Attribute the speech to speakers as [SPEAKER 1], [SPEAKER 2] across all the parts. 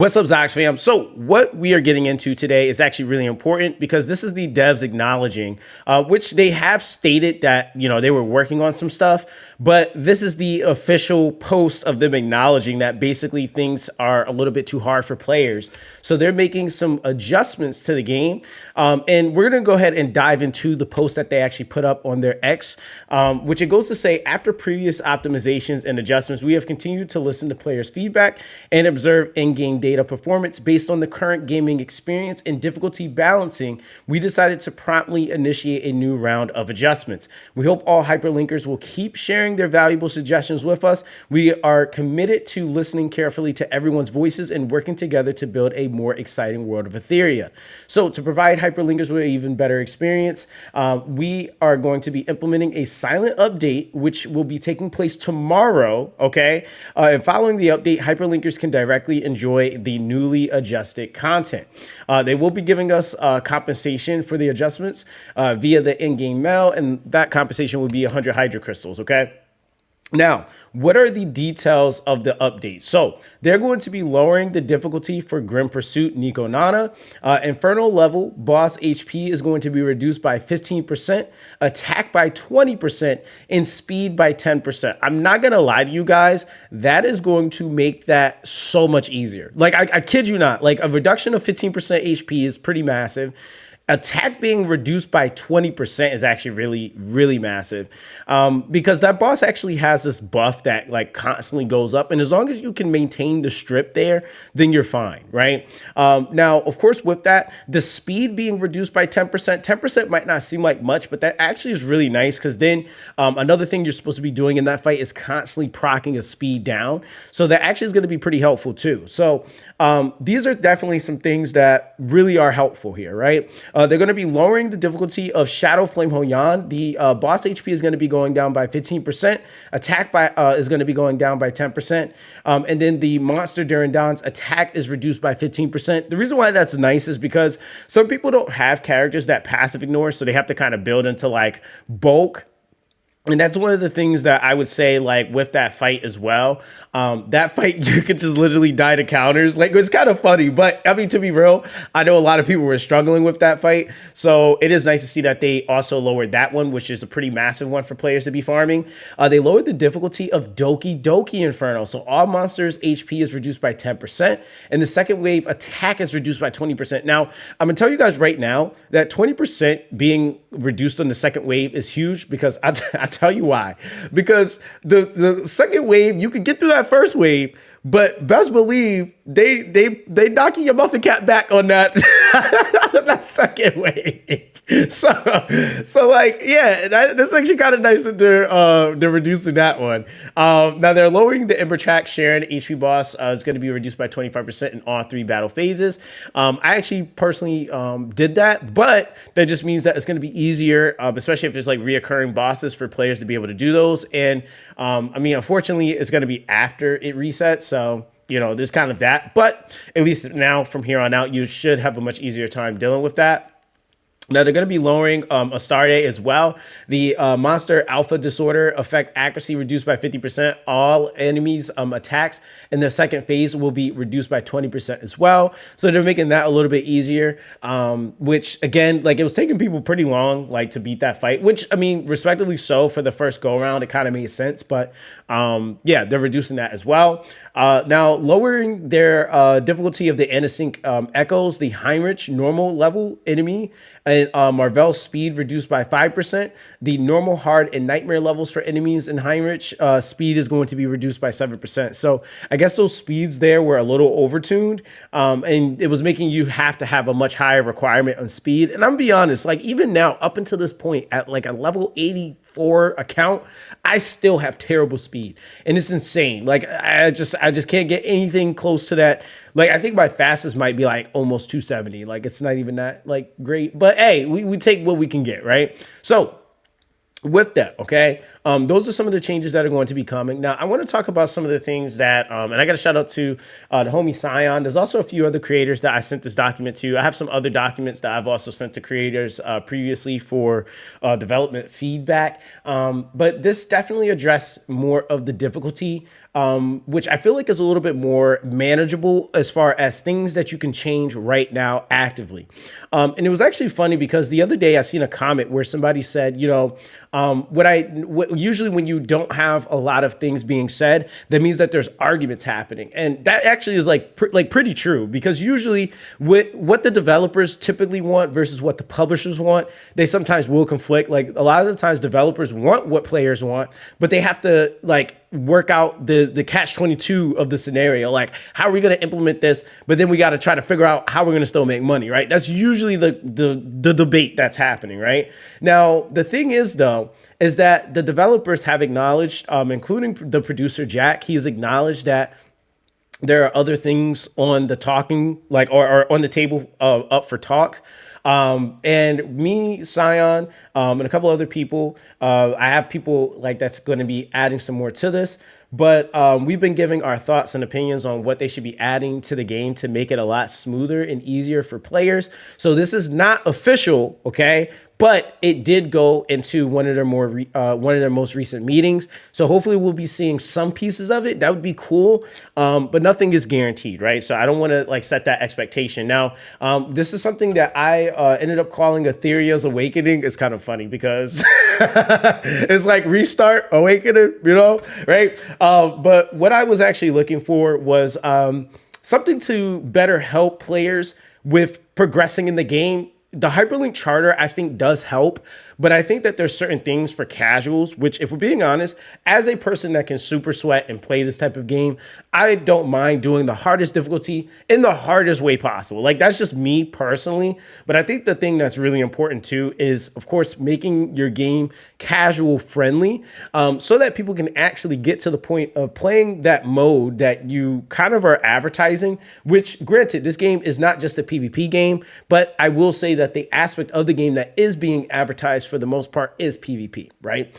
[SPEAKER 1] What's up, Zox fam? So what we are getting into today is actually really important because this is the devs acknowledging, which they have stated that, they were working on some stuff, but this is the official post of them acknowledging that basically things are a little bit too hard for players. So they're making some adjustments to the game. And we're going to go ahead and dive into the post that they actually put up on their X, which it goes to say, after previous optimizations and adjustments, we have continued to listen to players' feedback and observe in-game data performance based on the current gaming experience and difficulty balancing. We decided to promptly initiate a new round of adjustments. We hope all hyperlinkers will keep sharing their valuable suggestions with us. We are committed to listening carefully to everyone's voices and working together to build a more exciting world of Etheria. So to provide hyperlinkers with an even better experience, we are going to be implementing a silent update, which will be taking place tomorrow. Okay. And following the update, hyperlinkers can directly enjoy the newly adjusted content. They will be giving us compensation for the adjustments via the in-game mail, and that compensation will be 100 Hydra crystals. Okay. Now, what are the details of the update? So they're going to be lowering the difficulty for Grim Pursuit Nico Nana. Infernal level boss HP is going to be reduced by 15%, attack by 20%, and speed by 10%. I'm not going to lie to you guys. That is going to make that so much easier. Like, I kid you not, like a reduction of 15% HP is pretty massive. Attack being reduced by 20% is actually really, really massive, because that boss actually has this buff that like constantly goes up. And as long as you can maintain the strip there, then you're fine, right? Now, of course, with that, the speed being reduced by 10% might not seem like much, but that actually is really nice because then another thing you're supposed to be doing in that fight is constantly proccing a speed down. So that actually is going to be pretty helpful too. So these are definitely some things that really are helpful here, right? They're going to be lowering the difficulty of Shadow Flame Hoyan. The boss HP is going to be going down by 15%. Attack is going to be going down by 10%. And then the monster Durandon's attack is reduced by 15%. The reason why that's nice is because some people don't have characters that passive ignore, so they have to kind of build into like bulk. And that's one of the things that I would say, like, with that fight as well. That fight, you could just literally die to counters. Like, it's kind of funny. But, I mean, to be real, I know a lot of people were struggling with that fight. So it is nice to see that they also lowered that one, which is a pretty massive one for players to be farming. They lowered the difficulty of Doki Doki Inferno. So all monsters' HP is reduced by 10%. And the second wave attack is reduced by 20%. Now, I'm going to tell you guys right now that 20% being reduced on the second wave is huge because I tell you why. Because the second wave, you could get through that first wave, but best believe they knocking your muffin cap back on that that second wave. So like, yeah, that's actually kind of nice that they're reducing that one. Now they're lowering the Ember Track Sharon HP boss. It's going to be reduced by 25% in all 3 battle phases. I actually personally did that, but that just means that it's going to be easier, especially if there's like reoccurring bosses for players to be able to do those. And I mean, unfortunately, it's going to be after it resets. So, there's kind of that. But at least now from here on out, you should have a much easier time dealing with that. Now, they're going to be lowering Astarte as well. The monster alpha disorder effect accuracy reduced by 50%. All enemies attacks in the second phase will be reduced by 20% as well. So they're making that a little bit easier, which again, like it was taking people pretty long, like to beat that fight, which I mean, respectively so for the first go around, it kind of made sense, but yeah, they're reducing that as well. Now lowering their difficulty of the anti-sync echoes, the Heinrich normal level enemy, and Marvel's speed reduced by 5%. The normal, hard, and nightmare levels for enemies in Heinrich speed is going to be reduced by 7%. So I guess those speeds there were a little overtuned, and it was making you have to have a much higher requirement on speed. And I'm gonna be honest, like even now, up until this point, at like a level 84 account, I still have terrible speed, and it's insane. Like I just can't get anything close to that. Like I think my fastest might be like almost 270. Like it's not even that like great, but hey, we take what we can get, right? So with that, okay, those are some of the changes that are going to be coming. Now, I want to talk about some of the things that, and I got a shout out to the homie Scion. There's also a few other creators that I sent this document to. I have some other documents that I've also sent to creators previously for development feedback. But this definitely addressed more of the difficulty, which I feel like is a little bit more manageable as far as things that you can change right now actively. And it was actually funny because the other day I seen a comment where somebody said, you know, usually when you don't have a lot of things being said, that means that there's arguments happening. And that actually is pretty true, because usually what the developers typically want versus what the publishers want, they sometimes will conflict. Like a lot of the times developers want what players want, but they have to like work out the catch-22 of the scenario. Like, how are we going to implement this? But then we got to try to figure out how we're going to still make money, right? That's usually the debate that's happening, right? Now, the thing is, though, is that the developers have acknowledged, including the producer, Jack, he's acknowledged that there are other things on the talking, like, or on the table up for talk. And me, Scion, and a couple other people, I have people like that's going to be adding some more to this. But we've been giving our thoughts and opinions on what they should be adding to the game to make it a lot smoother and easier for players. So this is not official, okay? But it did go into one of their most recent meetings. So hopefully we'll be seeing some pieces of it. That would be cool. But nothing is guaranteed, right? So I don't want to like set that expectation. Now, this is something that I ended up calling Etheria's Awakening. It's kind of funny because it's like Restart, Awakening, you know, right? But what I was actually looking for was something to better help players with progressing in the game. The hyperlink charter, I think, does help, but I think that there's certain things for casuals, which, if we're being honest, as a person that can super sweat and play this type of game, I don't mind doing the hardest difficulty in the hardest way possible. Like, that's just me personally. But I think the thing that's really important too is, of course, making your game casual friendly, so that people can actually get to the point of playing that mode that you kind of are advertising, which, granted, this game is not just a PvP game, but I will say that the aspect of the game that is being advertised for the most part is PvP, right?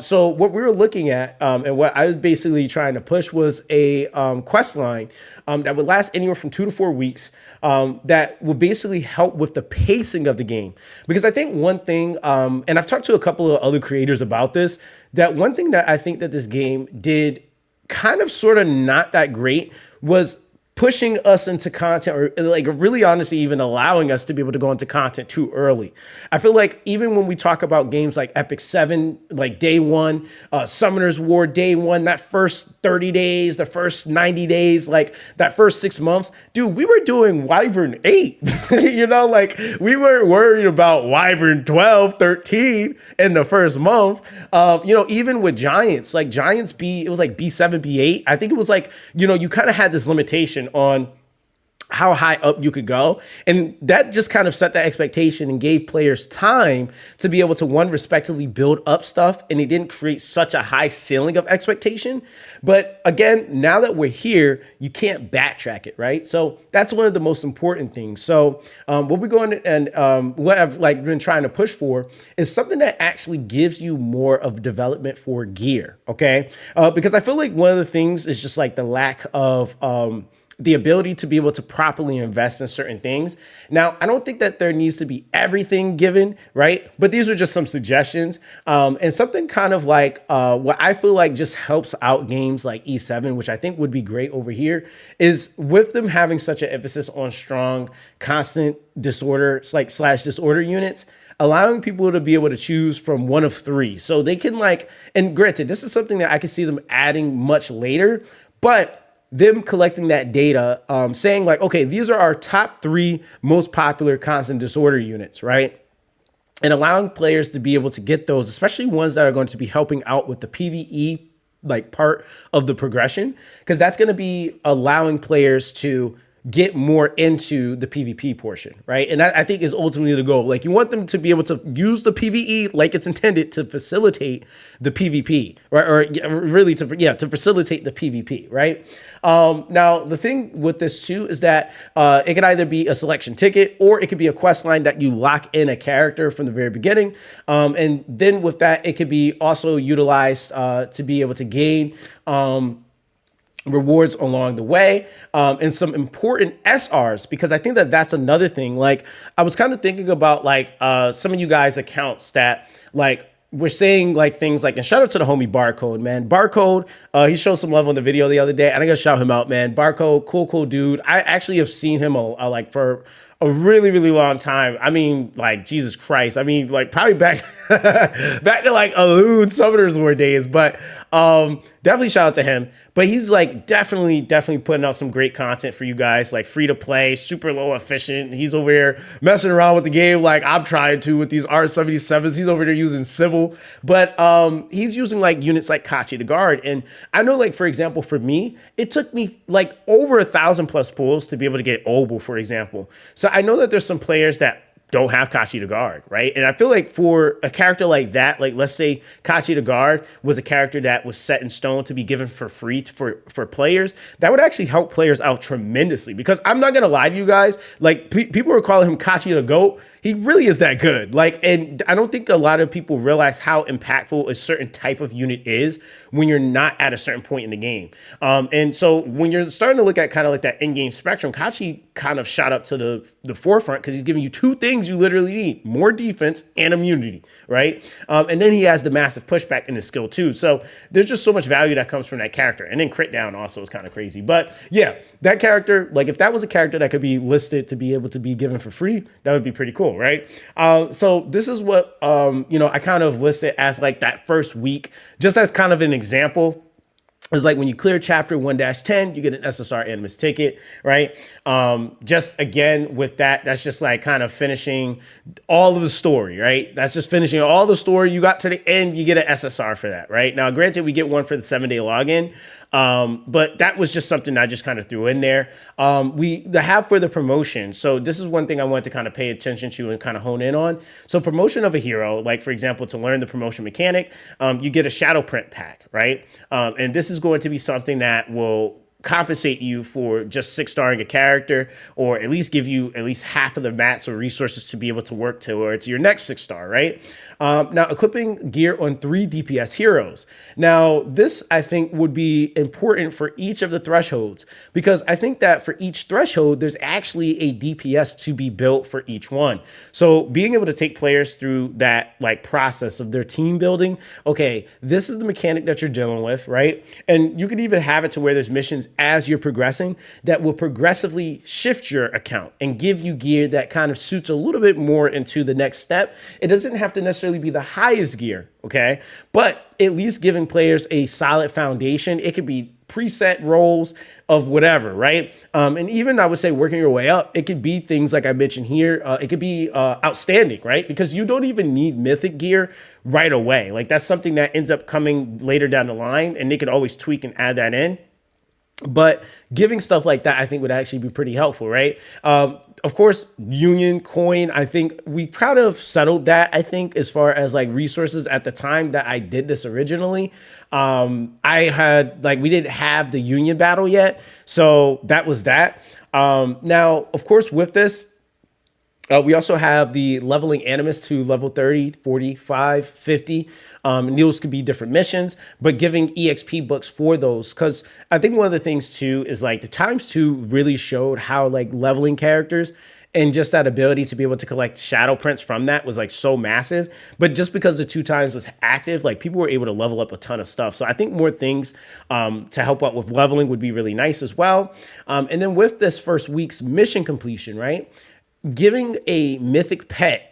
[SPEAKER 1] So what we were looking at, and what I was basically trying to push, was a quest line that would last anywhere from 2 to 4 weeks, that will basically help with the pacing of the game. Because I think one thing, and I've talked to a couple of other creators about this, that one thing that I think that this game did kind of sort of not that great was pushing us into content, or like really honestly even allowing us to be able to go into content too early. I feel like even when we talk about games like Epic 7, like day one, Summoner's War day one, that first 30 days, the first 90 days, like that first 6 months, dude, we were doing Wyvern 8, you know, like we weren't worried about Wyvern 12, 13 in the first month. You know, even with Giants, like Giants it was like B7, B8. I think it was like, you know, you kind of had this limitation on how high up you could go. And that just kind of set that expectation and gave players time to be able to, one, respectively build up stuff. And it didn't create such a high ceiling of expectation. But again, now that we're here, you can't backtrack it, right? So that's one of the most important things. So what we're going to, and what I've like been trying to push for is something that actually gives you more of development for gear, okay? Because I feel like one of the things is just like the lack of the ability to be able to properly invest in certain things. Now, I don't think that there needs to be everything given, right? But these are just some suggestions. And something kind of like what I feel like just helps out games like E7, which I think would be great over here, is with them having such an emphasis on strong, constant disorder, like slash disorder units, allowing people to be able to choose from one of 3. So they can like, and granted, this is something that I can see them adding much later, but them collecting that data, saying like, okay, these are our top 3 most popular constant disorder units, right? And allowing players to be able to get those, especially ones that are going to be helping out with the PVE like part of the progression, because that's going to be allowing players to get more into the PvP portion, right? And that I think is ultimately the goal. Like you want them to be able to use the PvE like it's intended to facilitate the PvP, right? Or really to facilitate the PvP, right? Now the thing with this too is that it can either be a selection ticket or it could be a quest line that you lock in a character from the very beginning, and then with that it could be also utilized to be able to gain rewards along the way, and some important SRs, because I think that that's another thing. Like I was kind of thinking about like some of you guys accounts that like we're saying like things like, and shout out to the homie Barcode, man. Barcode, he showed some love on the video the other day, and I gotta shout him out, man. Barcode, cool dude. I actually have seen him like for a really long time. I mean, like Jesus Christ. I mean, like probably back back to like Aloon Summoners War days, but definitely shout out to him. But he's like definitely putting out some great content for you guys, like free to play, super low efficient. He's over here messing around with the game like I'm trying to with these R77s. He's over there using Civil, but he's using like units like Kachi the Guard. And I know, like for example, for me, it took me like over 1,000+ pulls to be able to get Obel, for example. So I know that there's some players that don't have Kachi the Guard, right? And I feel like for a character like that, like let's say Kachi the Guard was a character that was set in stone to be given for free for players, that would actually help players out tremendously. Because I'm not gonna lie to you guys, like people were calling him Kachi the GOAT. He really is that good. Like, and I don't think a lot of people realize how impactful a certain type of unit is when you're not at a certain point in the game. And so when you're starting to look at kind of like that in-game spectrum, Kachi kind of shot up to the forefront because he's giving you two things you literally need: more defense and immunity, right? And then he has the massive pushback in his skill too. So there's just so much value that comes from that character. And then crit down also is kind of crazy. But yeah, that character, like if that was a character that could be listed to be able to be given for free, that would be pretty cool, right? So this is what, I kind of listed as like that first week, just as kind of an example. It's like when you clear chapter 1-10, you get an SSR Animus ticket, right? Just again with that, that's just like kind of finishing all of the story, right? That's just finishing all the story. You got to the end, you get an SSR for that, right? Now, granted, we get one for the 7-day login, but that was just something I just kind of threw in there. The have for the promotion. So this is one thing I wanted to kind of pay attention to and kind of hone in on. So promotion of a hero, like for example, to learn the promotion mechanic, you get a shadow print pack, right? And this is going to be something that will compensate you for just 6-starring a character, or at least give you at least half of the mats or resources to be able to work towards your next 6-star, right? Now, equipping gear on 3 DPS heroes. Now, this I think would be important for each of the thresholds, because I think that for each threshold, there's actually a DPS to be built for each one. So being able to take players through that like process of their team building, okay, this is the mechanic that you're dealing with, right? And you could even have it to where there's missions as you're progressing that will progressively shift your account and give you gear that kind of suits a little bit more into the next step. It doesn't have to necessarily be the highest gear, okay? But at least giving players a solid foundation. It could be preset roles of whatever, right? And even I would say working your way up, it could be things like I mentioned here. It could be outstanding, right? Because you don't even need mythic gear right away. Like that's something that ends up coming later down the line, and they could always tweak and add that in. But giving stuff like that, I think, would actually be pretty helpful, right? Of course, Union coin, I think we kind of settled that, I think, as far as like resources at the time that I did this originally. I had like, we didn't have the Union battle yet. So that was that. Now, of course, with this, we also have the leveling Animus to level 30, 45, 50. And those could be different missions, but giving EXP books for those. Because I think one of the things too is like the ×2 really showed how like leveling characters and just that ability to be able to collect shadow prints from that was like so massive. But just because the 2x was active, like people were able to level up a ton of stuff. So I think more things to help out with leveling would be really nice as well. And then with this first week's mission completion, right? Giving a mythic pet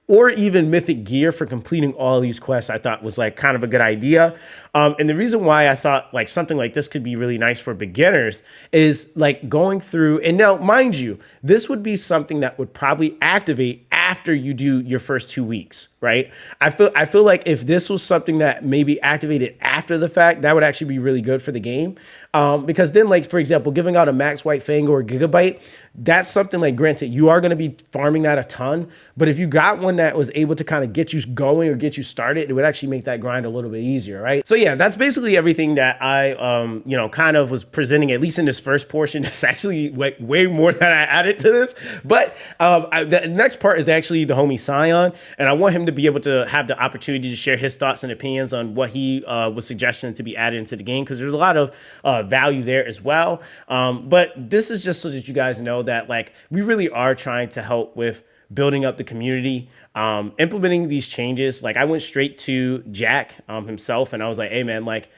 [SPEAKER 1] or even mythic gear for completing all these quests, I thought was like kind of a good idea. And the reason why I thought like something like this could be really nice for beginners is like going through, and now mind you, this would be something that would probably activate after you do your first 2 weeks, right? I feel like if this was something that maybe activated after the fact, that would actually be really good for the game. Because then, like, for example, giving out a max white fang or a gigabyte, that's something like, granted, you are going to be farming that a ton, but if you got one that was able to kind of get you going or get you started, it would actually make that grind a little bit easier, right? So yeah, that's basically everything that I, kind of was presenting, at least in this first portion. It's actually way more than I added to this, but the next part is actually the homie Scion, and I want him to be able to have the opportunity to share his thoughts and opinions on what he was suggesting to be added into the game, because there's a lot of value there as well. But this is just so that you guys know that like we really are trying to help with building up the community, implementing these changes. Like I went straight to Jack himself, and I was like, hey man, like,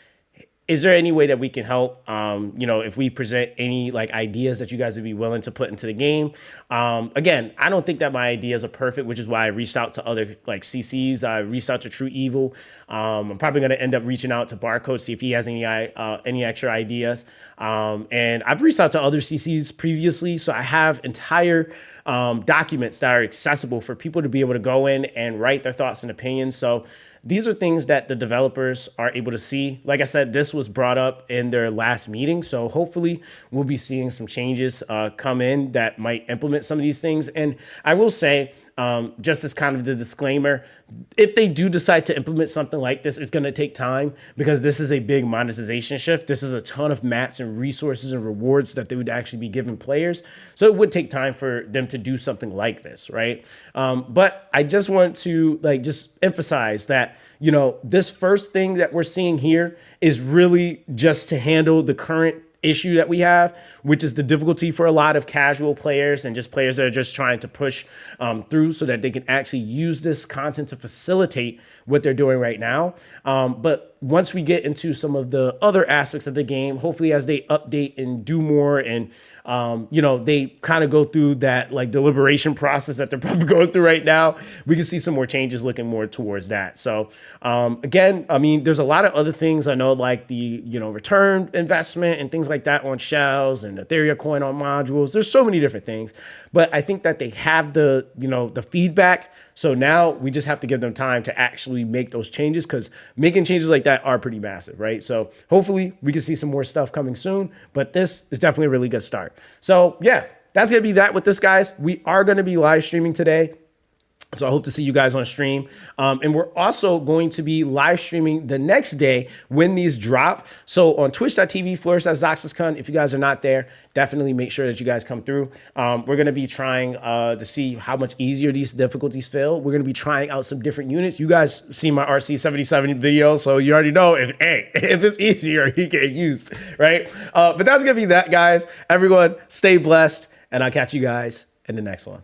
[SPEAKER 1] is there any way that we can help? If we present any like ideas that you guys would be willing to put into the game. Again, I don't think that my ideas are perfect, which is why I reached out to other like CCs. I reached out to True Evil. I'm probably going to end up reaching out to Barcode, see if he has any extra ideas. And I've reached out to other CCs previously, so I have entire documents that are accessible for people to be able to go in and write their thoughts and opinions. So these are things that the developers are able to see. Like I said, this was brought up in their last meeting. So hopefully we'll be seeing some changes come in that might implement some of these things. And I will say, just as kind of the disclaimer, if they do decide to implement something like this, it's going to take time because this is a big monetization shift. This is a ton of mats and resources and rewards that they would actually be giving players. So it would take time for them to do something like this, right? But I just want to like just emphasize that, this first thing that we're seeing here is really just to handle the current issue that we have, which is the difficulty for a lot of casual players and just players that are just trying to push through so that they can actually use this content to facilitate what they're doing right now. But once we get into some of the other aspects of the game, hopefully as they update and do more and they kind of go through that like deliberation process that they're probably going through right now, we can see some more changes looking more towards that. So again, I mean, there's a lot of other things I know, like the, return investment and things like that on shells and Etheria coin on modules. There's so many different things, but I think that they have the feedback. So now we just have to give them time to actually make those changes, because making changes like that are pretty massive, right? So hopefully we can see some more stuff coming soon, but this is definitely a really good start. So yeah, that's going to be that with this, guys. We are going to be live streaming today. So I hope to see you guys on stream. And we're also going to be live streaming the next day when these drop. So on twitch.tv/Zoxaskun, if you guys are not there, definitely make sure that you guys come through. We're going to be trying to see how much easier these difficulties feel. We're going to be trying out some different units. You guys see my RC77 video, so you already know if it's easier, he get used, right? But that's going to be that, guys. Everyone, stay blessed, and I'll catch you guys in the next one.